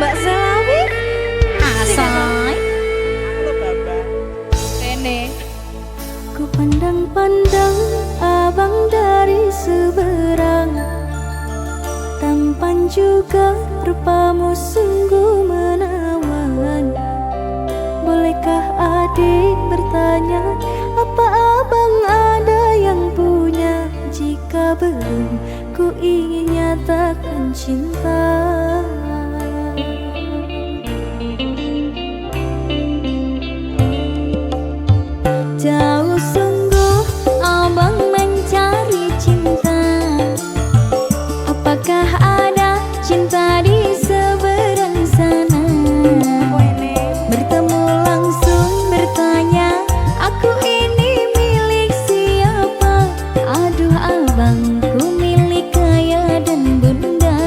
Mbak Selawi. Asai. Halo Baba. Rene. Ku pandang-pandang abang dari seberang, tampan juga rupamu sungguh menawan. Bolehkah adik bertanya, apa abang ada yang punya? Jika belum, ku ingin nyatakan cinta. Jauh sungguh abang mencari cinta. Apakah ada cinta di seberang sana? Bertemu langsung bertanya, aku ini milik siapa? Aduh abang, ku milik ayah dan bunda.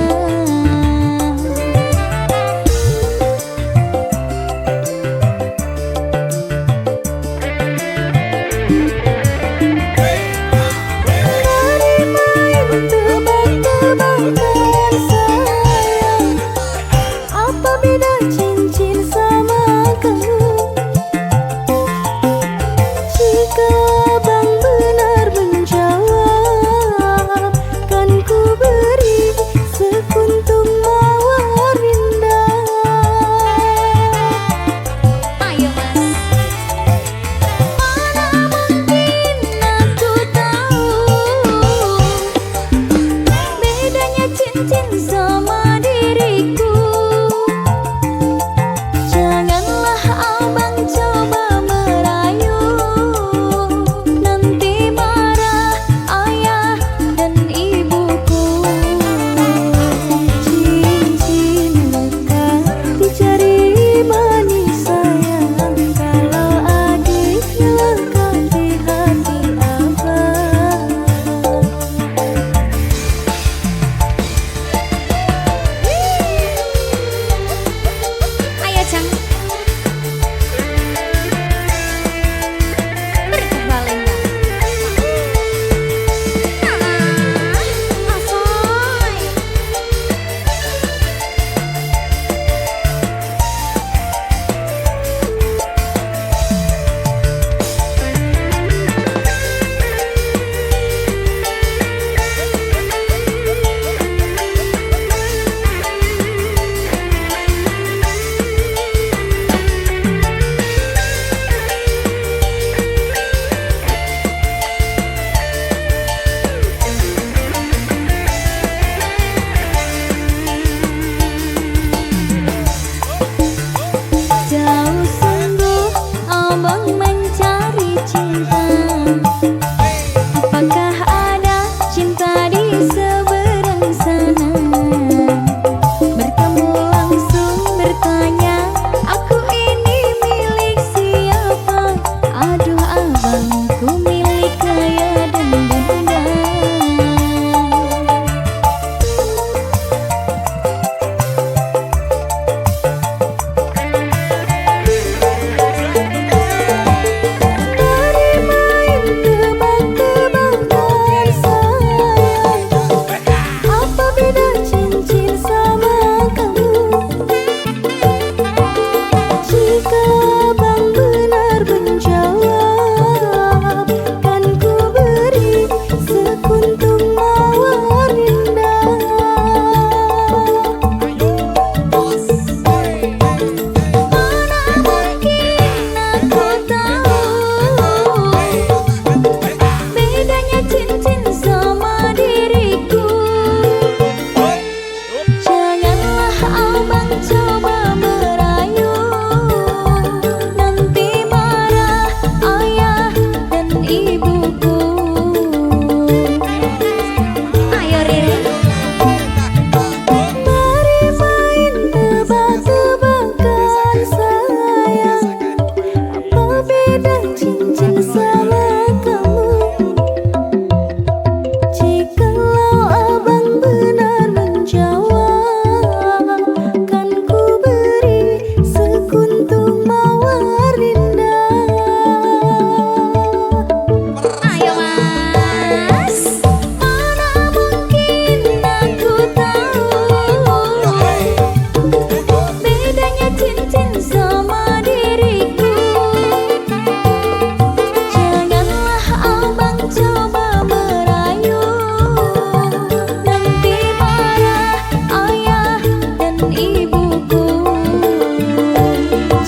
ibuku.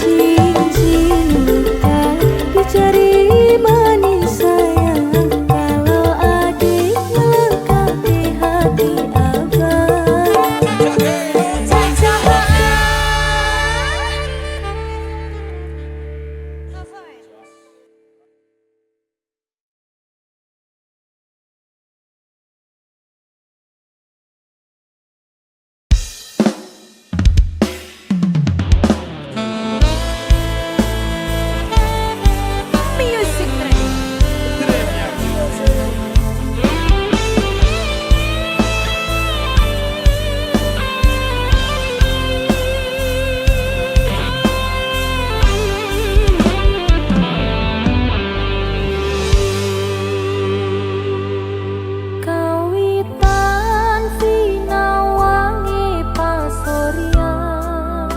Cincin luka dicari manis sayang, kalau adik melengkapi hati abang. Music track. Kawitan sinawangi pasoryan,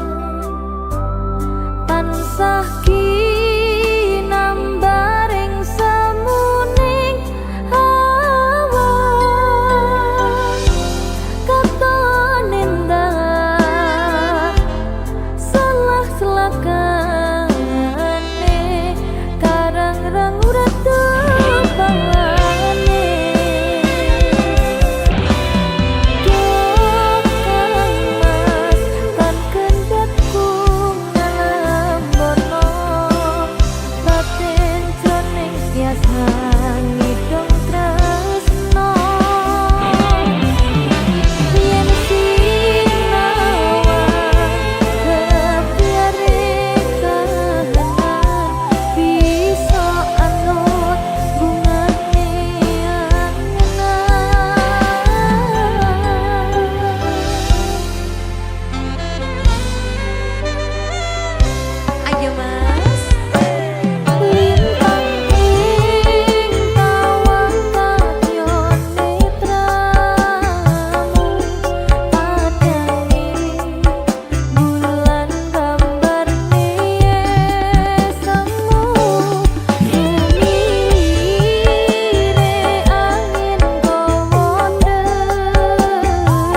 tansah kinambaring samuning awan. Katon endah salah selakane, karang rangurat tepangane. Dokang mas tan kendhatku ngalam bono, batin jroning tiasa ngidong tresno. Yen sinawang kebiaring kahanan, bisa anut bungane angen. Ayo mas. Lintang ing tawang kadyon netramu, padange bulan gambar niesemu. Sumire angin gawa ndesno,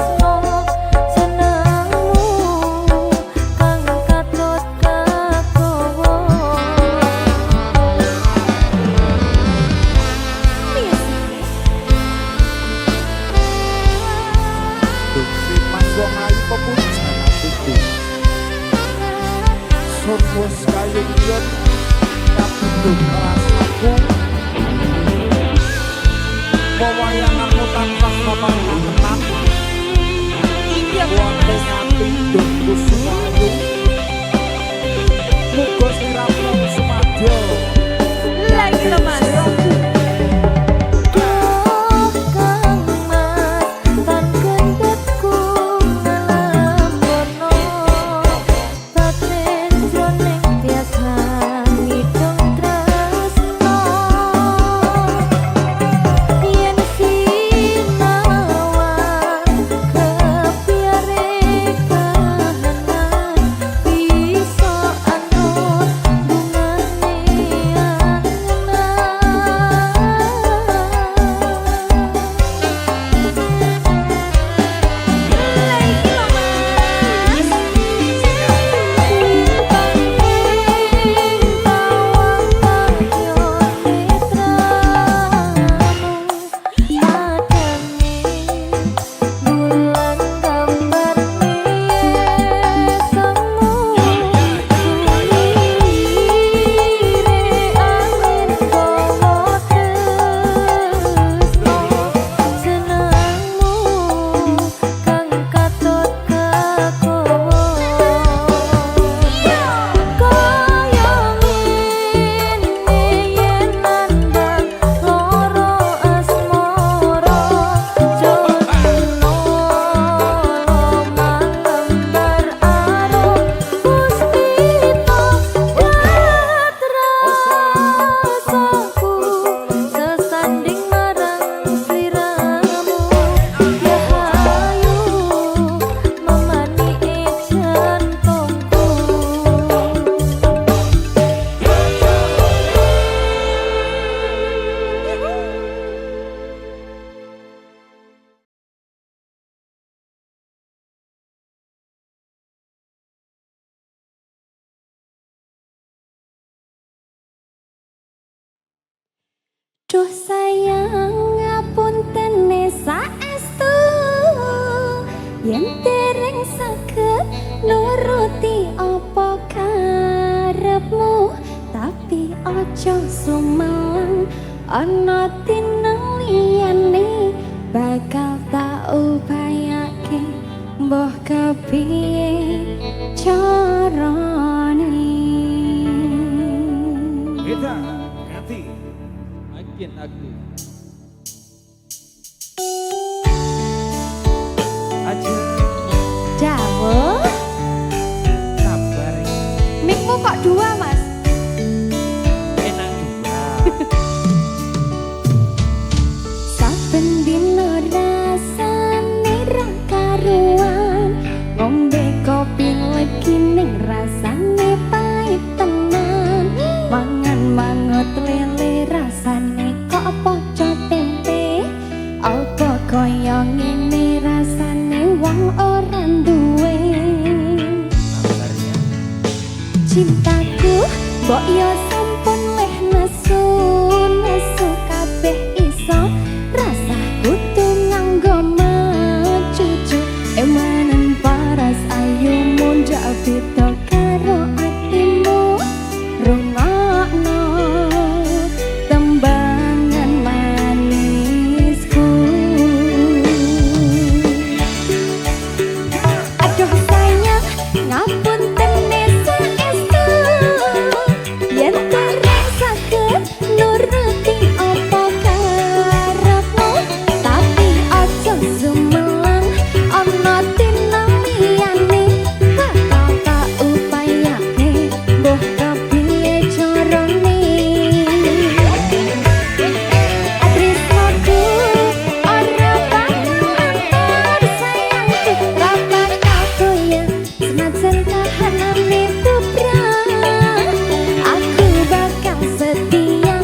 senengmu kang katut kakowo. Mas wong ayu pepujan atiku. Surwes kayu yen kabudut rasaku. Pewayanganmu tanpa sopan kenan. Wonte ngati dongku sumayu. Muga siramu sumadyo. Lagi lo mas. Dokang mas tan kendhatku ngalam bono, batin jroning tiasa ngidong tresno. Yen sinawang kebiaring kahanan, Duh sayang ngapunten saestu yen dereng saged nuruti apa karepmu tapi aja sumelang ana tineng liyane bakal tak upayake mbah kepiye carane. Kita ganti. Makin aktif. Aja Dawo, sabar. Mikmu kok dua, Mas? Enak juga. saben dina rasane ra karuan ngombe kopi legi ning rasane pahit tenan mangan mangut lele rasane kok poco tempe apa kaya ngene rasane wong ora duwe cintaku mbok yo sampun leh nesu nesu kabeh iso rasa kudu nganggo macucu emanen paras ayumu ndak beda karo atimu rungokno tembangan manisku. Aduh sayang ngapunten saestu yen dereng saged nuruti apa karepmu tapi aja sumelang ana tineng liyane bakal tak upayake mbah kepiye carane. Tresnaku ora bakal antar sayangku ra bakal goyah senajan kahanane tubrang aku bakal setia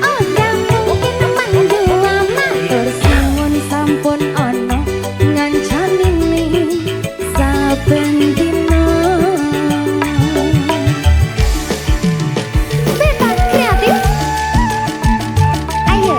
ora mungkin mandua matur suwun sampun ana ngancanine saben dina. Bebas kreatif. Ayo.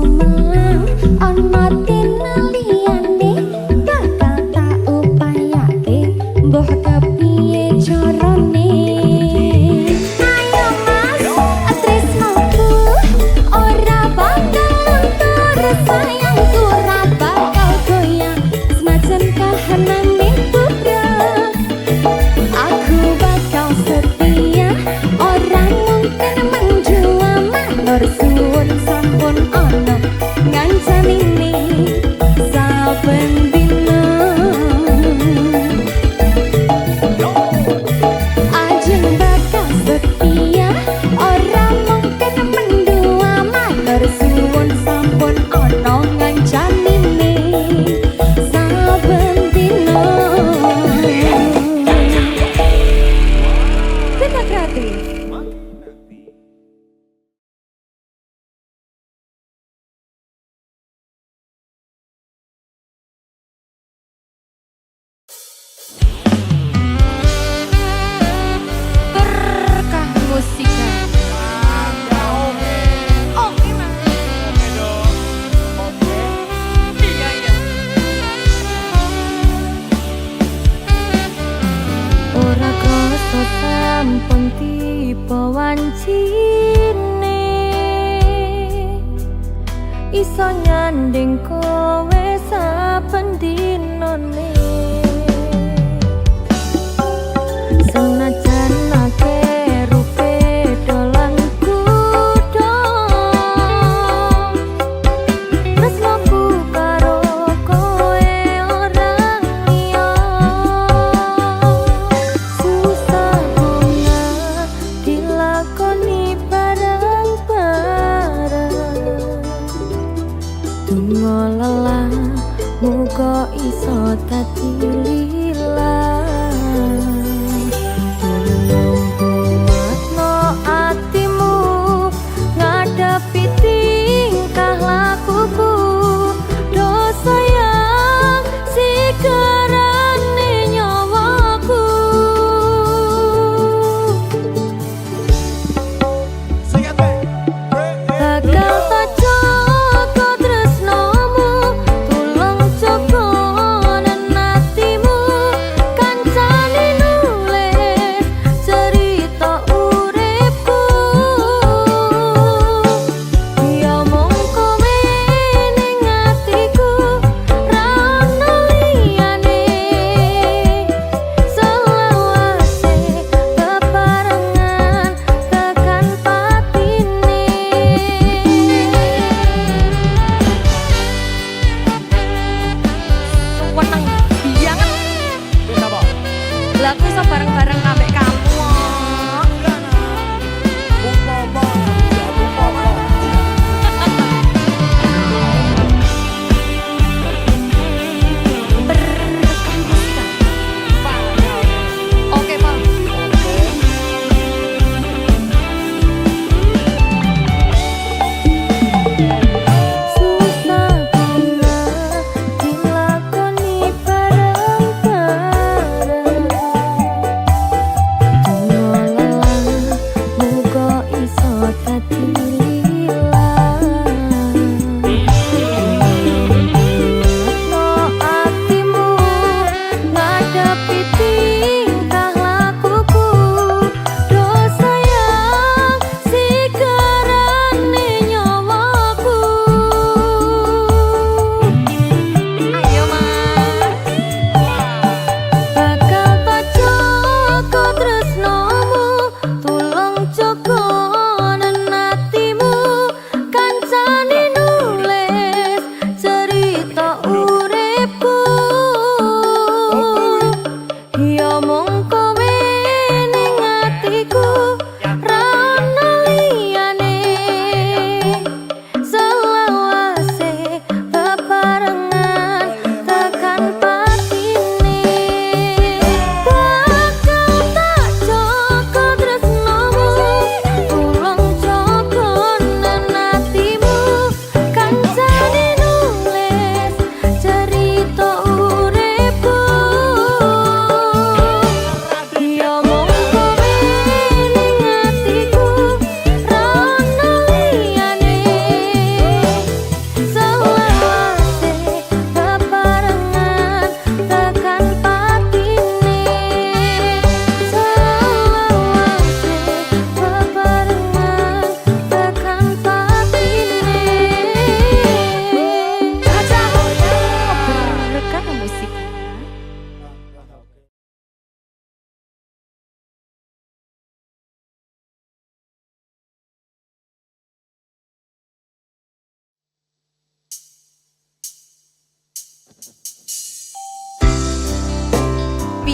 sumelang ana tinaliane bakal tak upayake mbah kepiye carane. Ayo mas tresnoku ora bakal luntur sayangku ora bakal goyang semacam kahanane kuda. Aku bakal setia orang mungkin menjua manor suwun sampun ono ngancanine saben dina. Ajeng bakal setia orang mungkin menjua manor suwun sampun ono ngancanine saben dina. Kita kreatif. Berkah musika. Oke mas. Oke dong. Oke. Iya iya. Ora krasa sampun tiba wancine iso nyanding kowe saben dinane. Senajan akeh rupe dolan kuda tresnoku karo kowe orang liya. Susah bunga dilakoni bareng-bareng donga lelah muga iso dadi lila. Tulung kuatno atimu ngadepi tingkah lakuku do sayang sigarane nyawaku. Sing it back. Bakal tak jaga tresnomu tulung jaga nenatimu.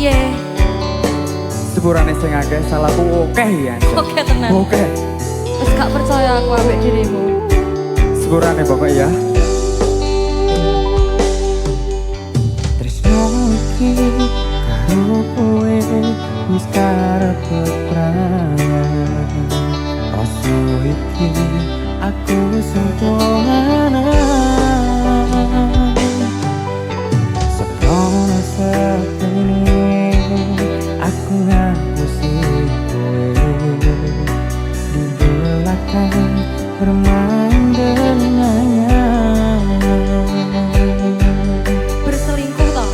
Piye? Sepurane sing akeh salahku oke ya. Oke tenan. Oke. Wis gak percaya aku ambek dirimu. Sepurane pokok ya. Tresno iki karo kowe wis karep peperangan. Rasa iki aku sentuhan. Sekolah sepeni aku ngapusi kowe di belakang bermain dengannya. Berselingkuh toh?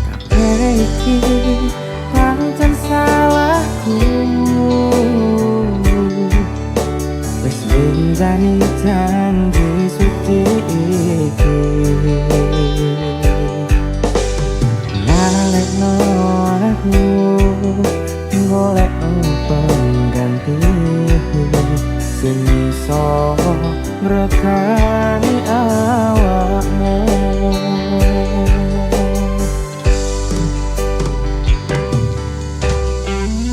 Kabeh iki pancen salahku. Wis njalani janji suci iki. Nalekno aku golek pengganti sing iso ngrekani awakmu.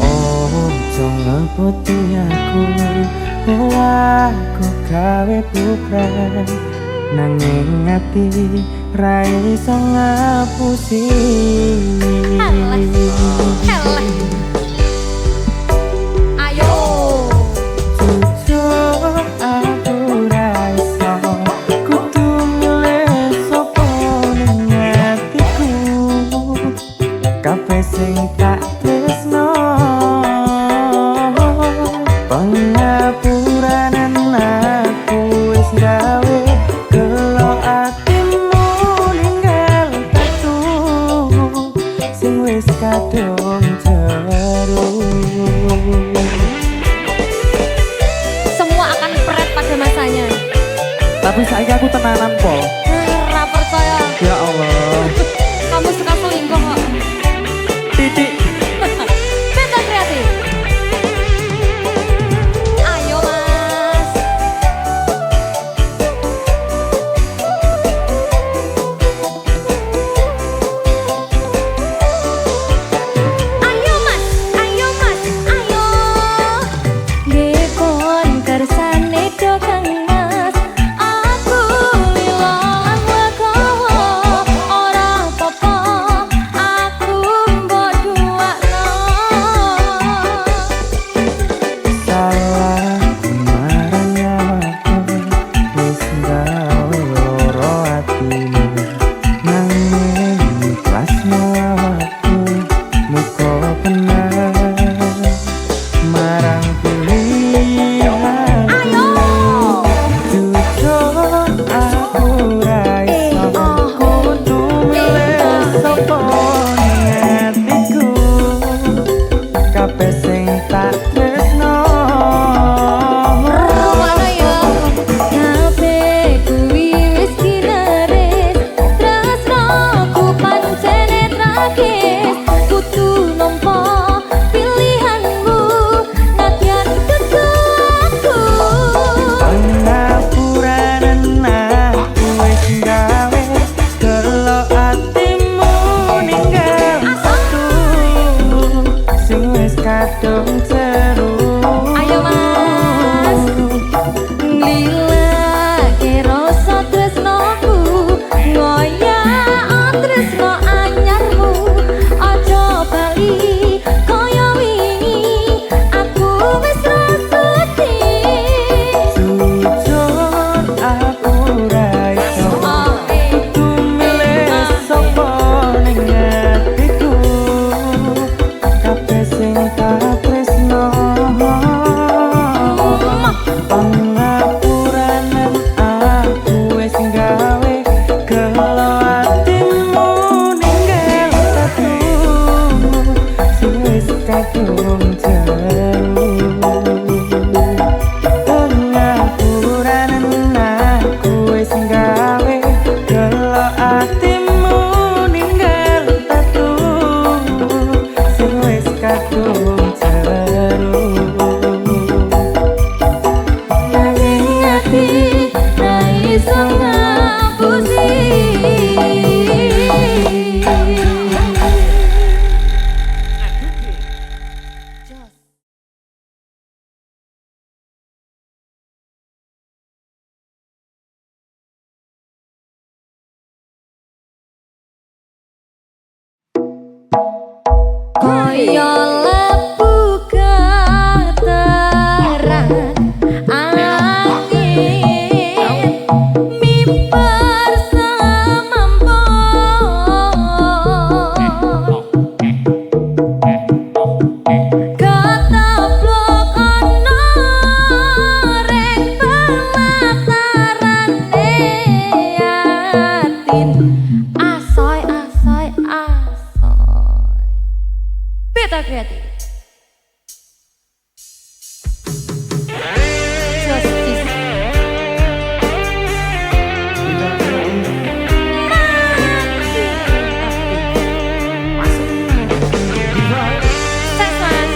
Oh, jangan putih aku gawe putra nanging ati ra iso ngapusi. Ayo. Jujur aku ra iso kudu milih sapa ning atiku. Kabeh sing tak tresno pangapuranan aku wis gawe kelo atimu ninggal tatu sing wis kadung jeru. Semua akan peret pada masanya. Tapi saiki aku tenanan Pol. Ora percaya. Ya Allah. Kamu suka selingkuh kok. Titik. Beta kreatif. Ayo Mas. Ayo Mas, ayo Mas, ayo. Dekon kersane do Kang Mas. Aku lilo Koyo lebu keteran angin mimbar semampun katablok ana reng pematarane yatin asoy asoy asoy beta kreatif justice Seks, Mas.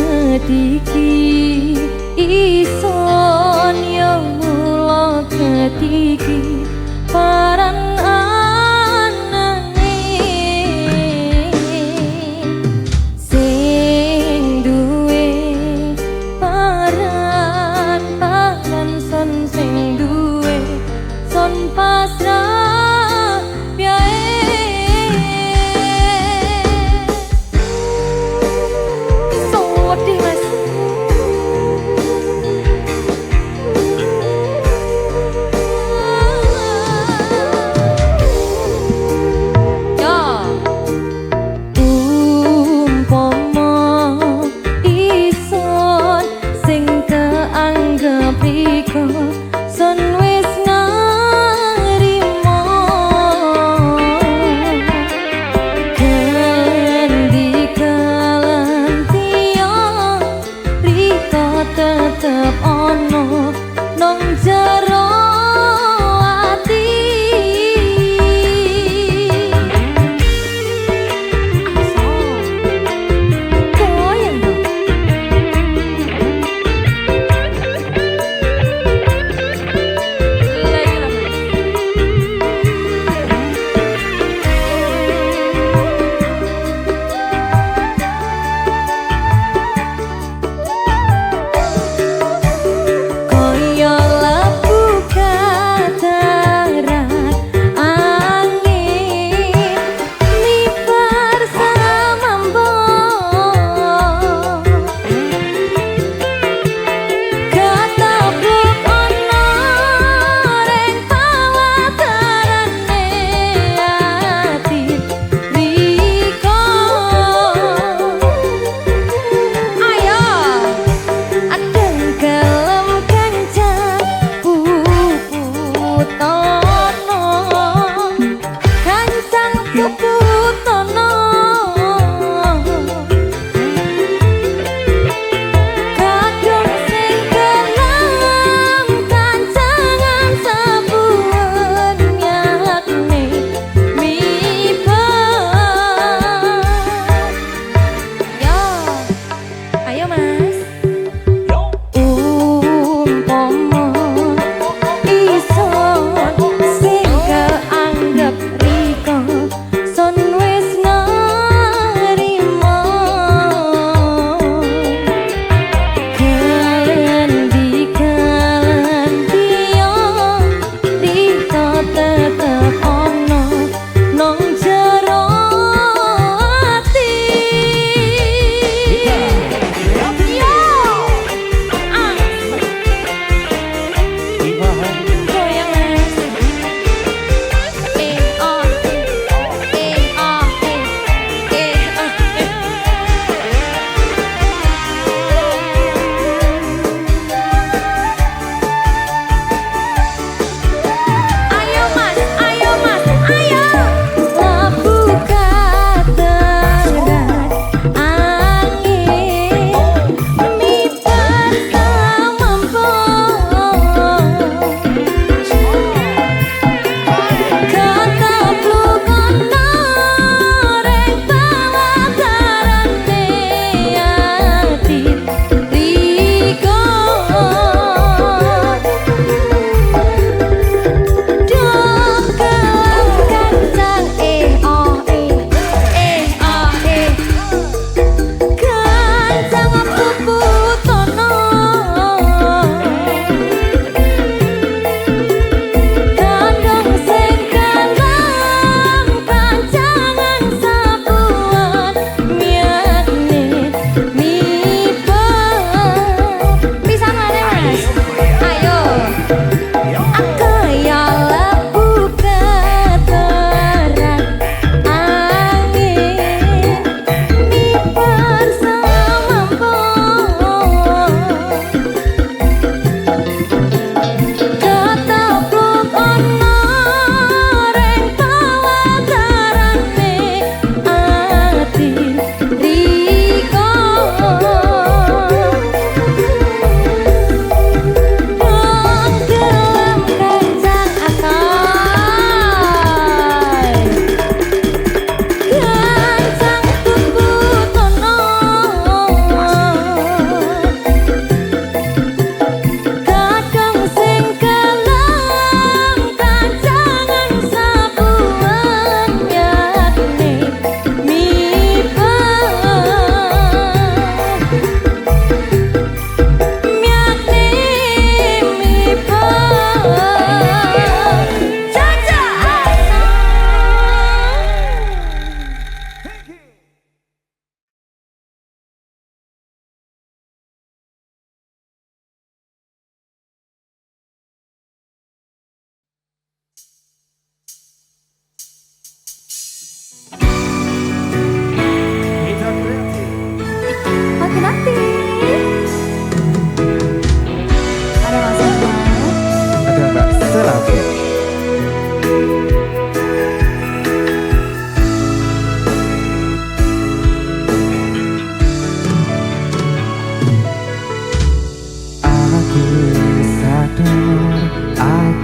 Ketiki ison yang mula ketiki paran anane sing duwe paran son sing duwe son pasrah biae sedih mas ya umpama ison sing keanggap riko son wis ngarimo tetep ono nang jero ati aso koyen lho lagi lho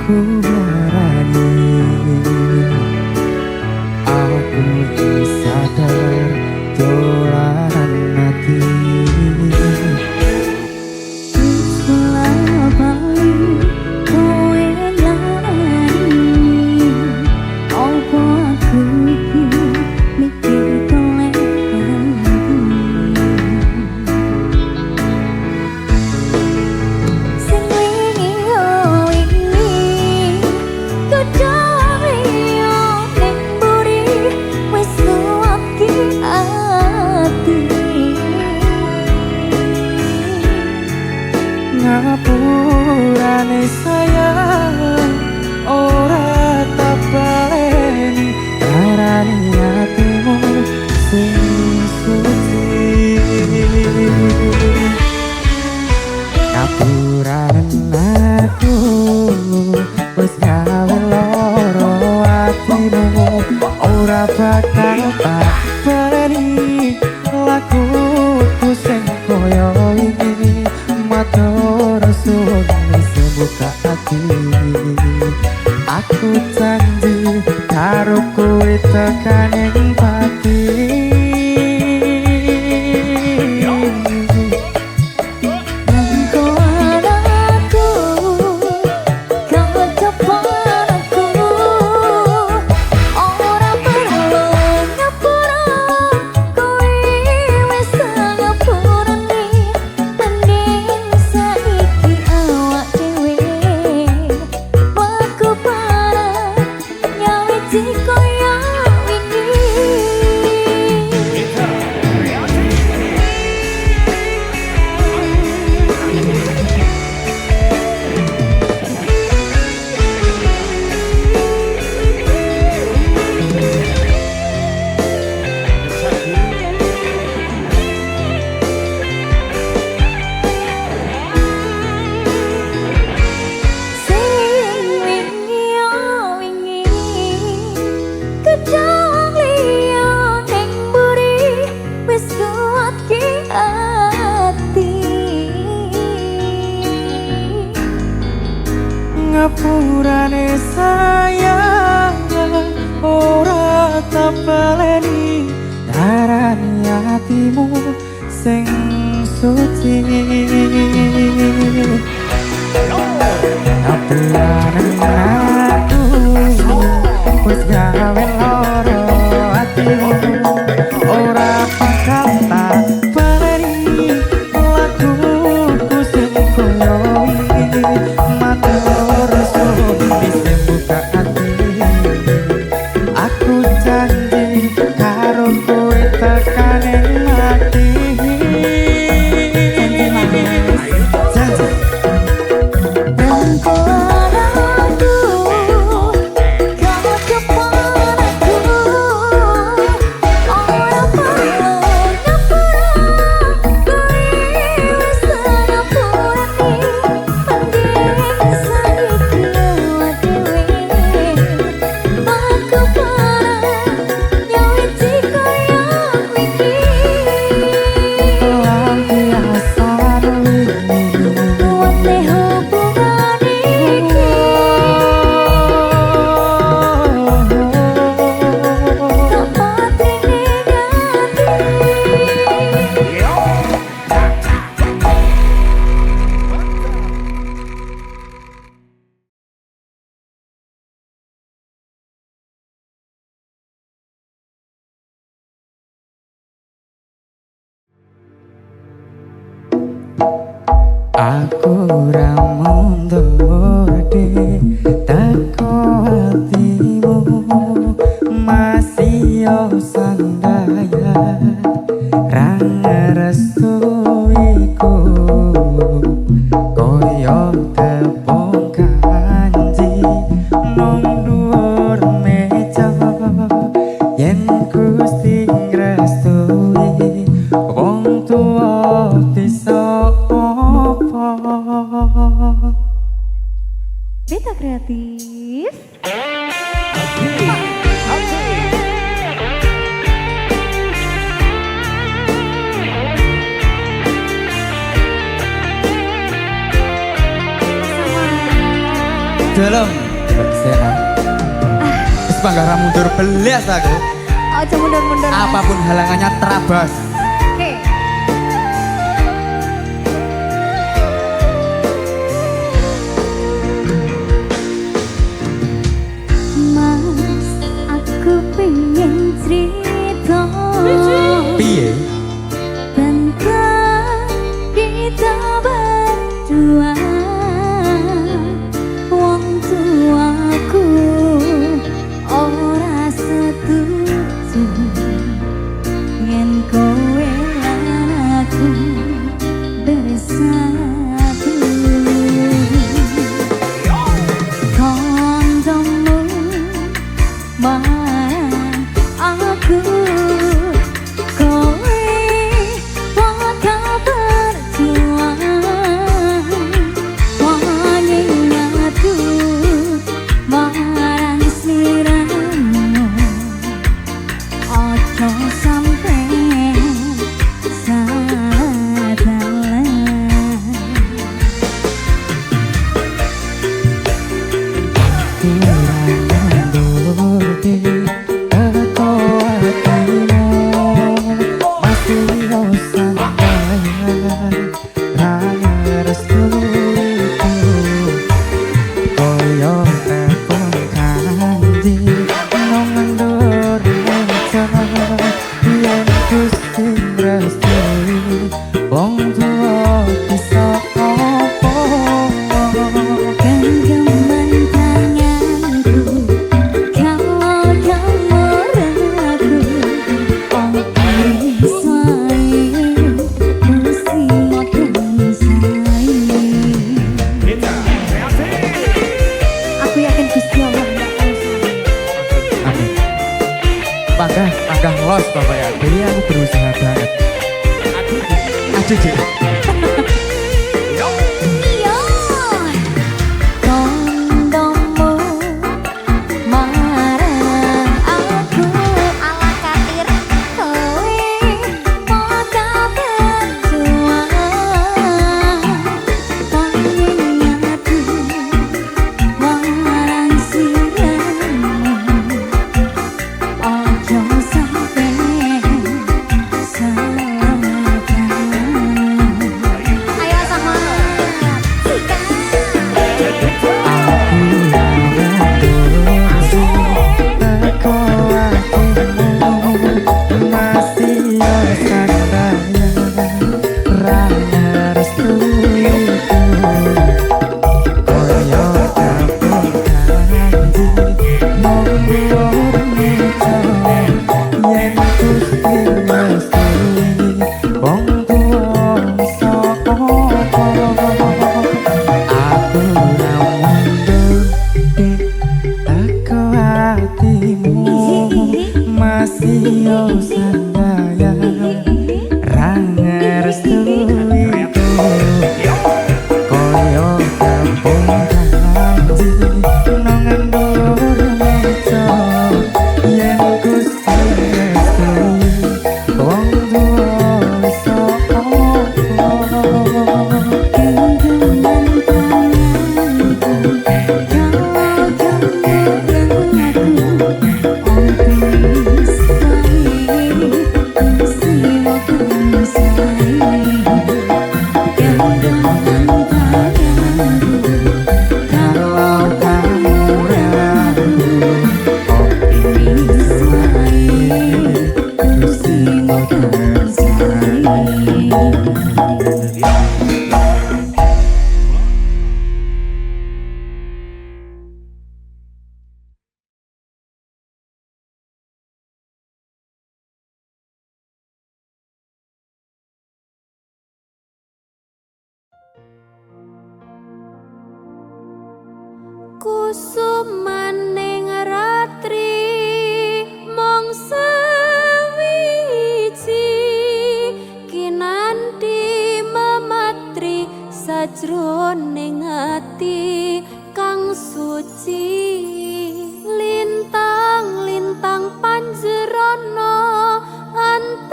aku berani, aku sadar dolanan hati. Ngapurane sayang ora tak baleni darani hatimu sing suci. Ngapurane aku wis gawe loro hatimu, ora bakal tak baleni lakuku sing koyo iki. Matur suwun wis buka hati, aku janji karo kowe tekan ing pati. Ngapurane sayang ora tak baleni darani hatimu sing suci. Ngapurane aku wis gawe loro hatimu, ora bakal tak baleni lakuku sing koyo iki. Matur bisa buka hati, aku janji karo kowe tekan ing hati. Janji aku ora mundur de teko hatimu, masih yo sandaya ra ngerestuiku koyo tepung kanji nang dhuwur meja. Yen Gusti ngrestui wong tuwa bisa Beta Kreatif. dalam. Sena. Wis panggara mundur belas aku. Aja mundur-mundur. Mas. Apapun halangannya terabas. Oke. Mas, aku pengen cerita Piye? tentang kita berdua. Wong tuaku ora setuju yen kowe lan aku bersatu. Kancamu marang aku, kowe bakal berjuang. Wanging aku marang sliramu, ojo sampe salah dalan. Wong tua bisa apa? Genggaman tanganku kalau kamu ragu, optimis wae mesti makin sayang. Aku yakin Gusti Allah bakal sayang. Amin. Panggah los Bapak ya. Jadi aku berusaha banget. Aduh, Cik. Iya, kondommu marang aku, Ala katir. kowe bakal berjuang. Wanging aku marang sliramu, ojo sampe salah dalan. Ayo sama. Masih yo sandaya Ranger restuiku Koyo kampung kaji Nongan dur meco Yen Gusti restui Wong tua iso opo Genggaman tanganku kalau kamu ragu, optimis wae mesti makin sayang. Genggaman tanganku Kalau kamu ragu optimis wae mesti makin sayang. Kusumaning ratri mong sawiji kinanti mematri sajroning ati kang suci. Lintang-lintang panjerana antariksa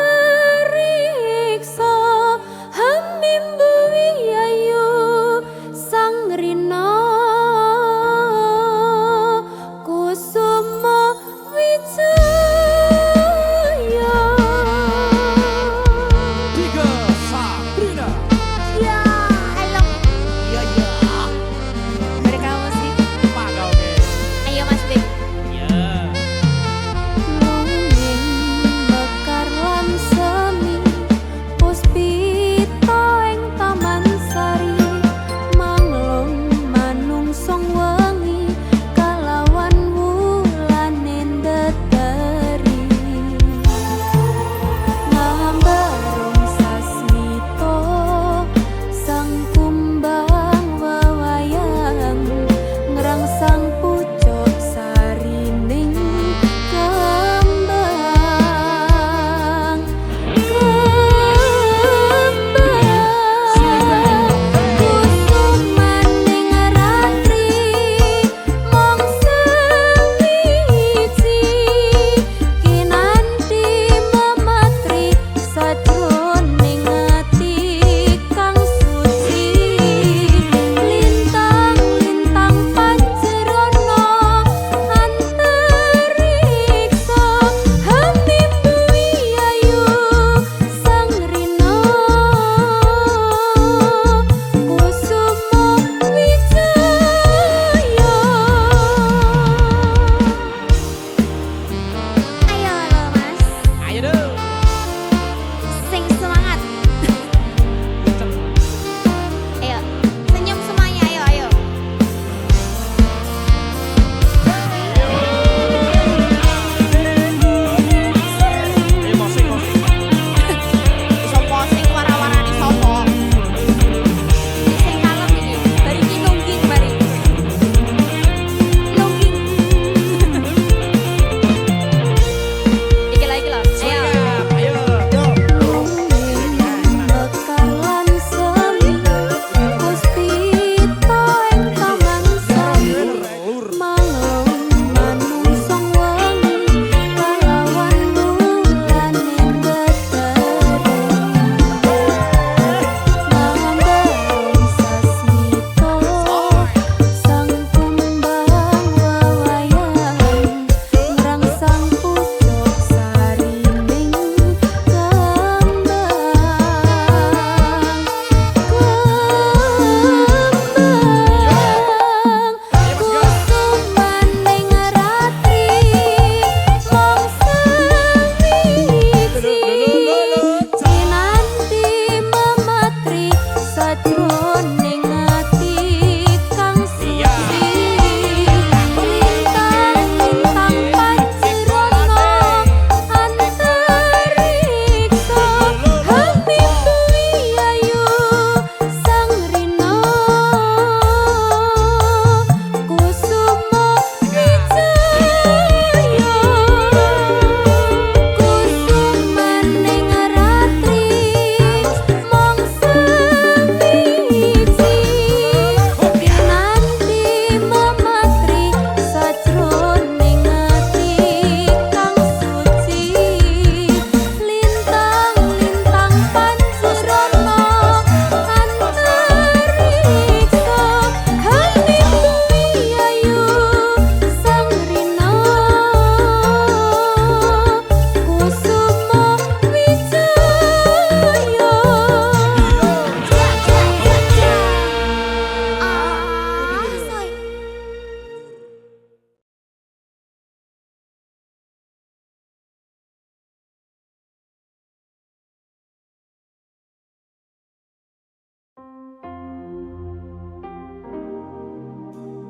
hemimbuwi ayu sang rina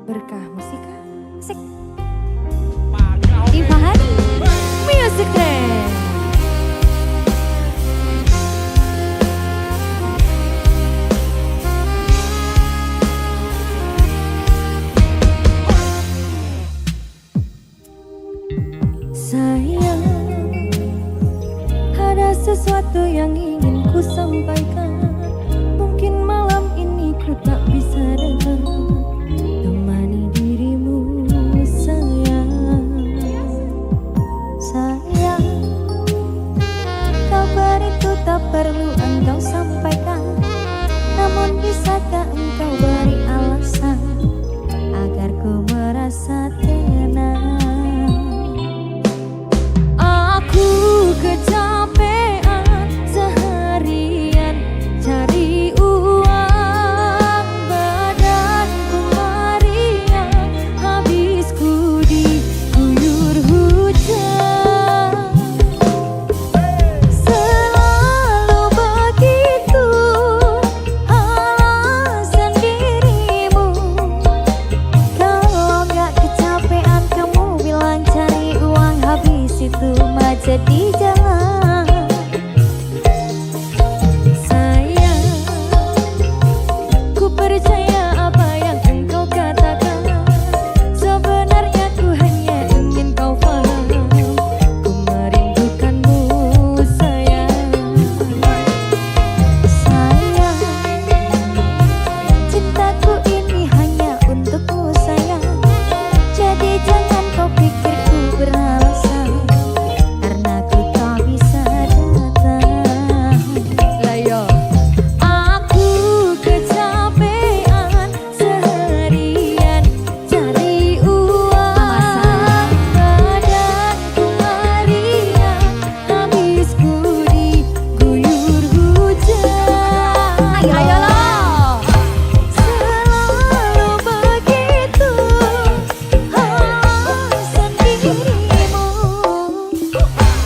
Berkah Musika. Asik. Padahal Diva Hari. Music Trend. Sayang, ada sesuatu yang ingin ku sampaikan. Mungkin malam ini ku tak bisa datang, temani dirimu sayang. Sayang, kabar itu tak perlu engkau sampaikan. Namun bisakah engkau beri alasan agar ku merasa tenang? Aku kecapean seharian cari uang, badanku meriang, habisku diguyur hujan. Selalu begitu alasan dirimu. Kalau gak kecapean kamu bilang cari uang, habis itu macet di jalan. Sayang, ku percaya apa yang engkau katakan. Sebenarnya ku hanya ingin kau paham, ku merindukanmu sayang. Sayang, cintaku ini hanya untukmu sayang. Jadi jangan kau pikir ku beralasan, karena ku tak bisa datang. Layo, aku kecapean seharian cari uang, badanku meriang, habisku diguyur hujan. Ayolah, selalu begitu alasan dirimu.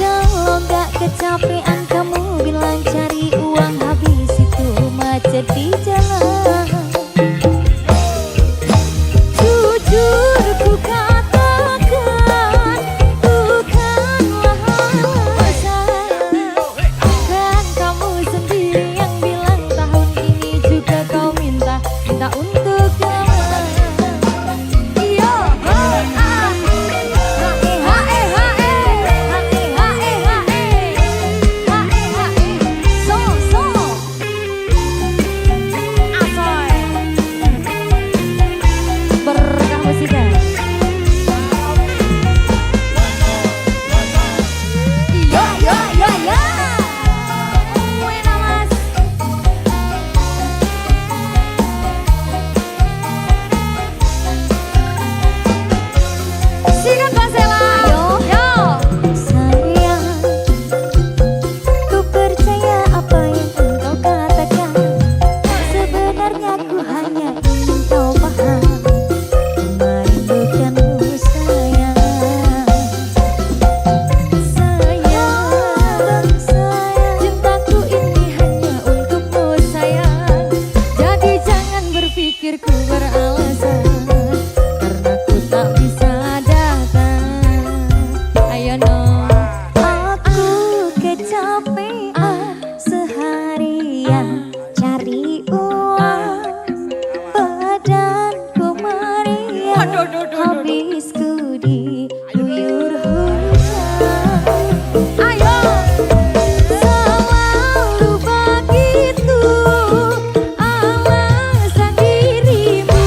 Kalau gak kecapean kamu bilang cari uang, habis itu macet di jalan. Jujur ku katakan, bukanlah alasan. Kan kamu sendiri yang bilang tahun ini juga kau minta untuk jalan. Iyo, Berkah Musika. Yo yo yo yo. Buena mas. Sikat Basela. Yo yo. Sayang, ku percaya apa yang engkau katakan. Sebenarnya ku hanya ingin kau paham, merindukanmu sayang. Sayang, cintaku ini hanya untukmu sayang. Jadi jangan berpikir ku beralasan, karena ku tak bisa datang. Ayo no. Aku kecapean seharian cari uang, badanku meriang, habisku diguyur hujan. Ayo, selalu begitu alasan dirimu.